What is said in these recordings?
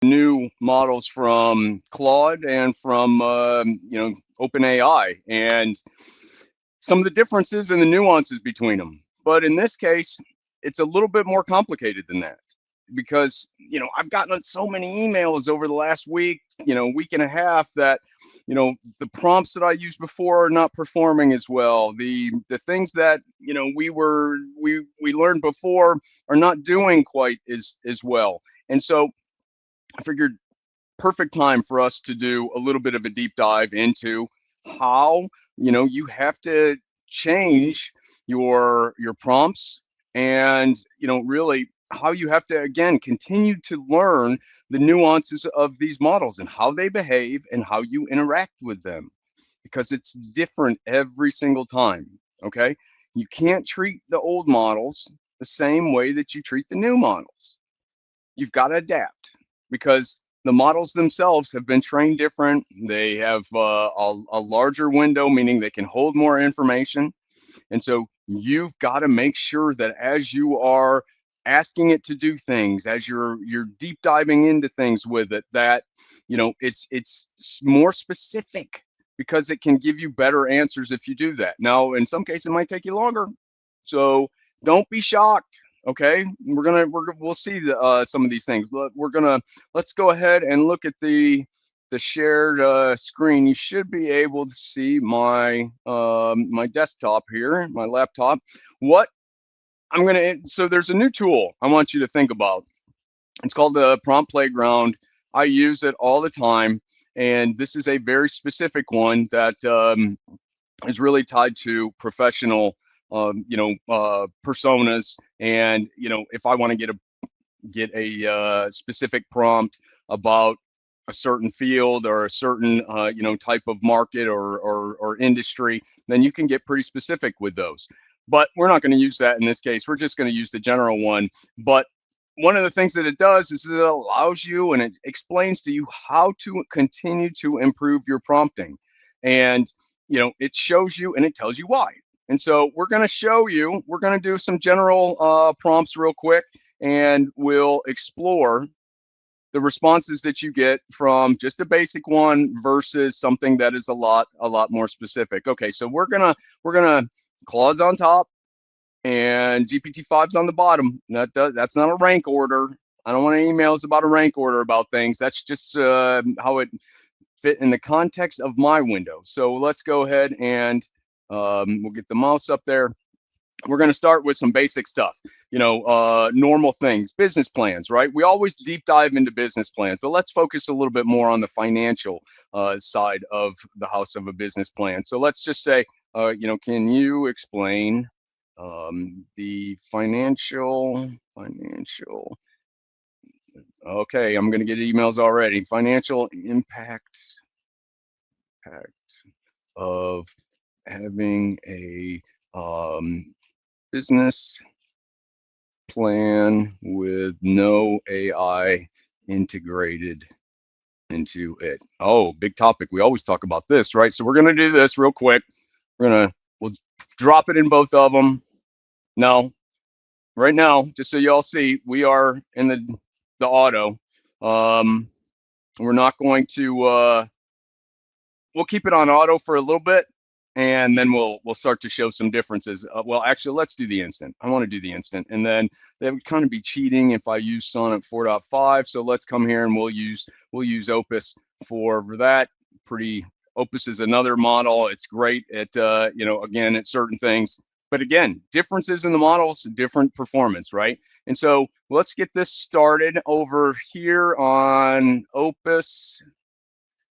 new models from Claude and from OpenAI, and some of the differences and the nuances between them. But in this case, it's a little bit more complicated than that, because I've gotten so many emails over the last week, week and a half, that the prompts that I used before are not performing as well. The things that we learned before are not doing quite as well. And so I figured, perfect time for us to do a little bit of a deep dive into how you have to change your prompts, and really how you have to, again, continue to learn the nuances of these models and how they behave and how you interact with them, because it's different every single time. Okay, you can't treat the old models the same way that you treat the new models. You've got to adapt, because the models themselves have been trained different. They have a larger window, meaning they can hold more information. And so you've got to make sure that as you are asking it to do things, as you're deep diving into things with it, that it's more specific, because it can give you better answers if you do that. Now, in some cases, it might take you longer, so don't be shocked. Okay, we'll see some of these things. Let's go ahead and look at the shared screen. You should be able to see my my desktop here, my laptop. What I'm gonna so there's a new tool I want you to think about. It's called the Prompt Playground. I use it all the time, and this is a very specific one that is really tied to professional personas. And if I want to get a specific prompt about a certain field or a certain type of market or industry, then you can get pretty specific with those. But we're not going to use that in this case. We're just going to use the general one. But one of the things that it does is it allows you, and it explains to you how to continue to improve your prompting. And it shows you and it tells you why. And so we're going to show you, we're going to do some general prompts real quick, and we'll explore the responses that you get from just a basic one versus something that is a lot more specific. Okay, so we're gonna Claude's on top and GPT-5's on the bottom. That's not a rank order. I don't want any emails about a rank order about things. That's just how it fit in the context of my window. So let's go ahead and we'll get the mouse up there. We're going to start with some basic stuff, normal things, business plans, right? We always deep dive into business plans, but let's focus a little bit more on the financial side of the house of a business plan. So let's just say, can you explain the financial, okay, I'm going to get emails already. Financial impact of having a business plan with no AI integrated into it. Oh, big topic. We always talk about this, right? So we're going to do this real quick. We'll drop it in both of them. Now, right now, just so you all see, we are in the auto. We're not going to we'll keep it on auto for a little bit, and then we'll start to show some differences. Well, actually, let's do the instant. I want to do the instant, and then that would kind of be cheating if I use Sonnet 4.5. So let's come here and we'll use Opus for that. Opus is another model. It's great at again, at certain things. But again, differences in the models, different performance, right? And so let's get this started over here on Opus,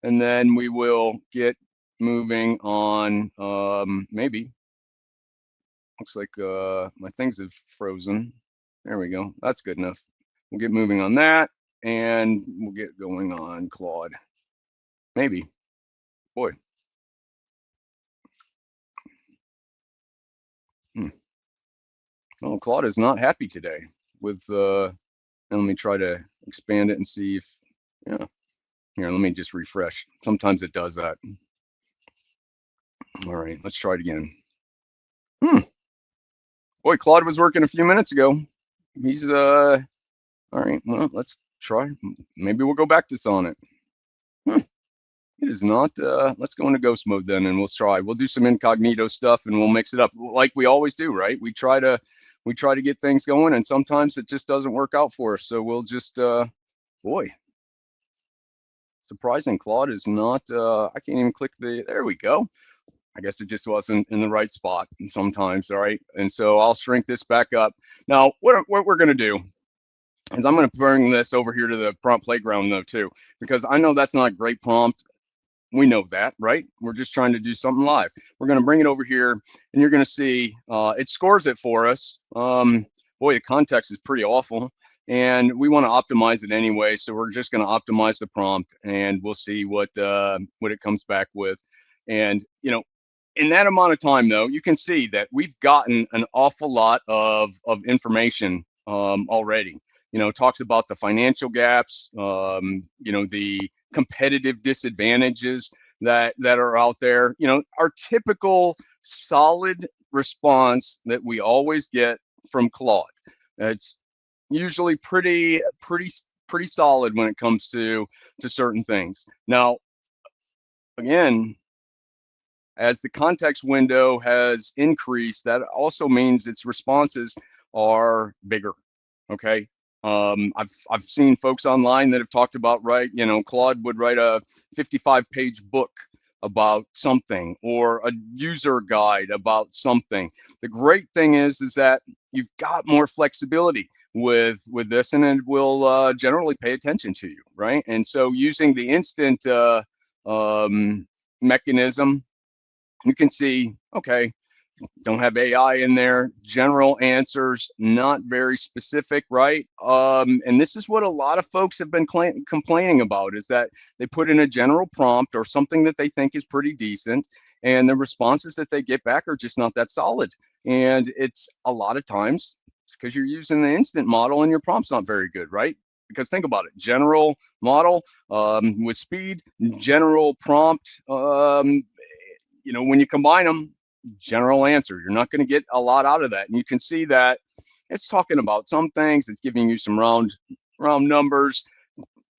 and then we will get moving on. Maybe looks like my things have frozen. There we go. That's good enough. We'll get moving on that, and we'll get going on Claude. Maybe. Boy. Well, Claude is not happy today with and let me try to expand it and see if, yeah. Here, let me just refresh. Sometimes it does that. All right, let's try it again. Boy, Claude was working a few minutes ago. He's all right. Well, let's try. Maybe we'll go back to Sonnet. Huh, it is not. Let's go into ghost mode then, and we'll try. We'll do some incognito stuff, and we'll mix it up like we always do, right? We try to get things going, and sometimes it just doesn't work out for us. So we'll just, boy, surprising. Claude is not. I can't even click the. There we go. I guess it just wasn't in the right spot sometimes. All right, and so I'll shrink this back up. Now, what we're gonna do is I'm going to bring this over here to the prompt playground though too, because I know that's not a great prompt. We know that, right? We're just trying to do something live. We're going to bring it over here, and you're going to see it scores it for us. Boy, the context is pretty awful, and we want to optimize it anyway. So we're just going to optimize the prompt, and we'll see what it comes back with. And in that amount of time, though, you can see that we've gotten an awful lot of information already. Talks about the financial gaps, the competitive disadvantages that are out there. Our typical solid response that we always get from Claude. It's usually pretty solid when it comes to certain things. Now, again, as the context window has increased, that also means its responses are bigger. Okay. I've seen folks online that have talked about, right, Claude would write a 55-page book about something, or a user guide about something. The great thing is that you've got more flexibility with this, and it will generally pay attention to you, right? And so using the instant mechanism, you can see, okay, don't have AI in there, general answers, not very specific, right? And this is what a lot of folks have been complaining about, is that they put in a general prompt or something that they think is pretty decent, and the responses that they get back are just not that solid. And it's a lot of times it's because you're using the instant model and your prompt's not very good, right? Because think about it, general model with speed, general prompt, when you combine them, general answer, you're not going to get a lot out of that. And you can see that it's talking about some things, it's giving you some round numbers,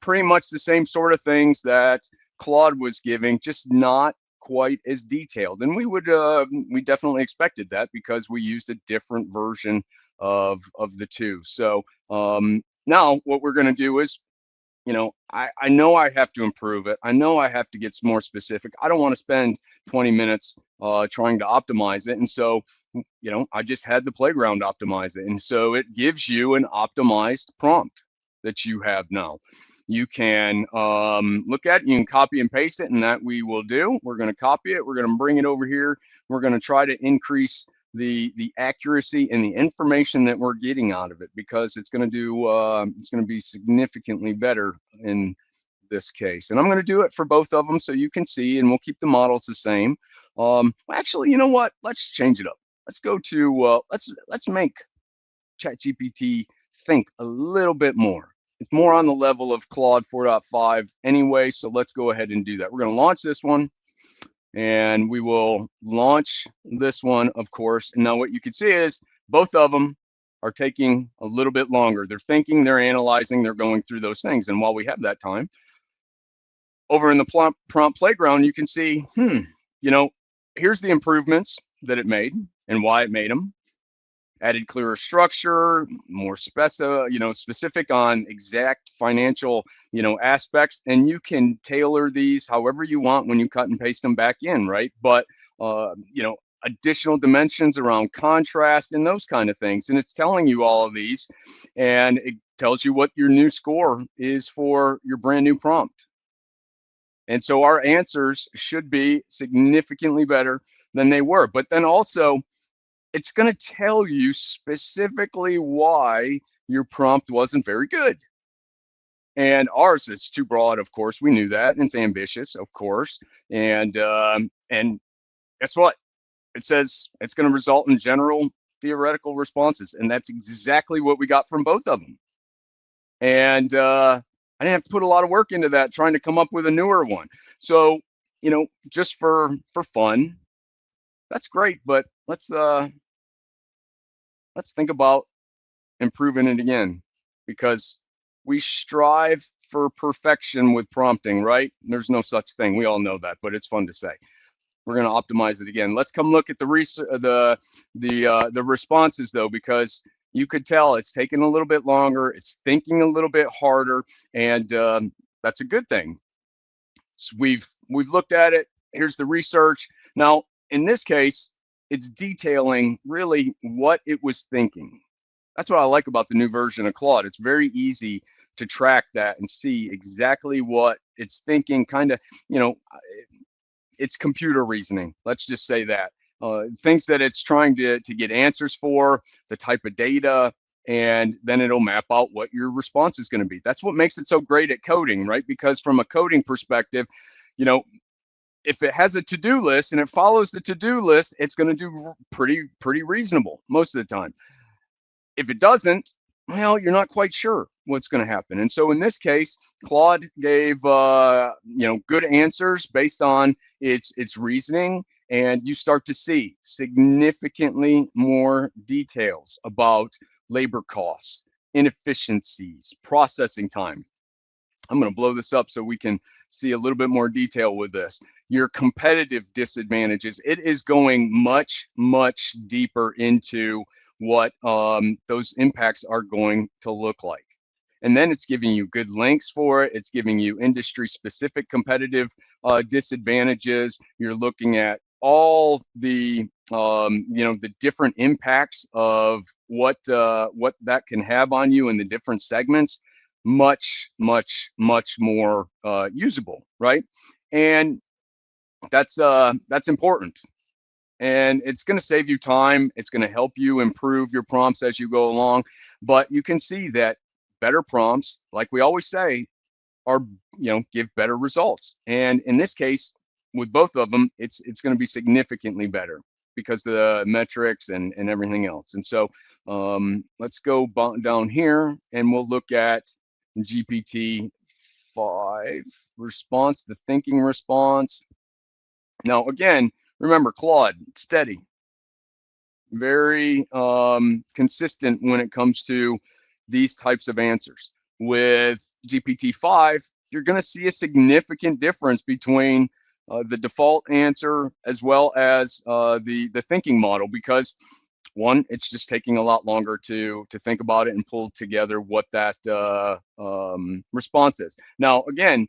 pretty much the same sort of things that Claude was giving, just not quite as detailed. And we definitely expected that, because we used a different version of the two. So now what we're going to do is, I know I have to improve it. I know I have to get more specific. I don't want to spend 20 minutes trying to optimize it. And so, I just had the playground optimize it. And so it gives you an optimized prompt that you have now. You can look at it, you can copy and paste it, and that we will do. We're going to copy it. We're going to bring it over here. We're going to try to increase the accuracy and the information that we're getting out of it, because it's going to be significantly better in this case. And I'm going to do it for both of them so you can see, and we'll keep the models the same. Actually, you know what? Let's change it up. Let's go to let's make ChatGPT think a little bit more. It's more on the level of Claude 4.5 anyway, so let's go ahead and do that. We're going to launch this one, and we will launch this one, of course. And now what you can see is both of them are taking a little bit longer. They're thinking, they're analyzing, they're going through those things. And while we have that time, over in the prompt playground, you can see, here's the improvements that it made and why it made them. Added clearer structure, more specific on exact financial, aspects, and you can tailor these however you want when you cut and paste them back in, right? But additional dimensions around contrast and those kind of things, and it's telling you all of these, and it tells you what your new score is for your brand new prompt. And so our answers should be significantly better than they were. But then also, it's going to tell you specifically why your prompt wasn't very good. And ours is too broad, of course. We knew that, and it's ambitious, of course. And guess what? It says it's going to result in general theoretical responses, and that's exactly what we got from both of them. And I didn't have to put a lot of work into that, trying to come up with a newer one. So, just for fun, that's great. But let's think about improving it again, because We strive for perfection with prompting, right? There's no such thing. We all know that, but it's fun to say. We're going to optimize it again. Let's come look at the responses though, because you could tell it's taking a little bit longer. It's thinking a little bit harder, and that's a good thing. So we've looked at it. Here's the research. Now, in this case, it's detailing really what it was thinking. That's what I like about the new version of Claude. It's very easy to track that and see exactly what it's thinking. Kind of, it's computer reasoning. Let's just say that. Things that it's trying to get answers for, the type of data, and then it'll map out what your response is going to be. That's what makes it so great at coding, right? Because from a coding perspective, if it has a to-do list and it follows the to-do list, it's going to do pretty reasonable most of the time. If it doesn't, well, you're not quite sure what's going to happen. And so in this case, Claude gave good answers based on its reasoning, and you start to see significantly more details about labor costs, inefficiencies, processing time. I'm going to blow this up so we can see a little bit more detail with this. Your competitive disadvantages. It is going much deeper into what those impacts are going to look like. And then it's giving you good links for it. It's giving you industry specific competitive disadvantages. You're looking at all the the different impacts of what that can have on you in the different segments. Much more usable, right? And that's important. And it's going to save you time. It's going to help you improve your prompts as you go along. But you can see that better prompts, like we always say, are give better results. And in this case, with both of them, it's going to be significantly better because of the metrics and everything else. And so let's go down here and we'll look at GPT-5 response, the thinking response. Now, again, remember Claude, steady, very consistent when it comes to these types of answers. With GPT-5, you're going to see a significant difference between the default answer as well as the thinking model, because one, it's just taking a lot longer to think about it and pull together what that response is. Now, again,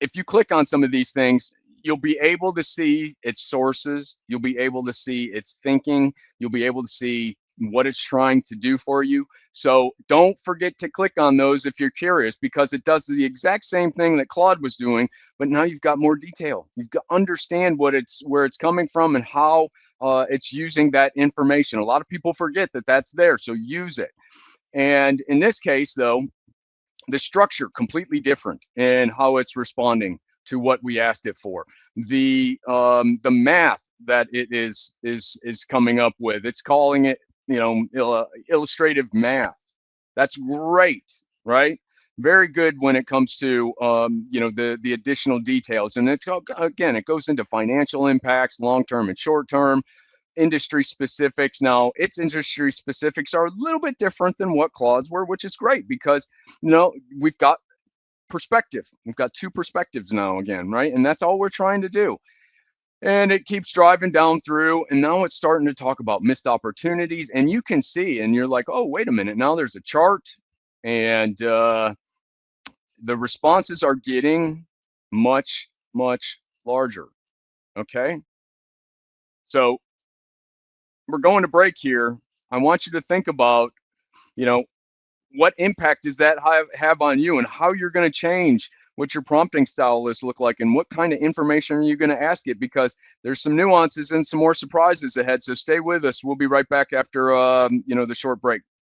if you click on some of these things, you'll be able to see its sources. You'll be able to see its thinking. You'll be able to see what it's trying to do for you. So don't forget to click on those if you're curious, because it does the exact same thing that Claude was doing, but now you've got more detail. You've got to understand where it's coming from and how it's using that information. A lot of people forget that that's there, so use it. And in this case, though, the structure completely different in how it's responding to what we asked it for. The math that it is coming up with, it's calling it illustrative math. That's great, right? Very good when it comes to the additional details. And it's, again, it goes into financial impacts, long-term and short-term, industry specifics. Now, its industry specifics are a little bit different than what Claude's were, which is great because we've got perspective. We've got two perspectives now again, right? And that's all we're trying to do. And it keeps driving down through, and now it's starting to talk about missed opportunities. And you can see, and you're like, oh, wait a minute, now there's a chart, and the responses are getting much larger. Okay, so we're going to break here. I want you to think about, what impact does that have on you, and how you're going to change what your prompting style lists look like, and what kind of information are you going to ask it, because there's some nuances and some more surprises ahead. So stay with us. We'll be right back after the short break.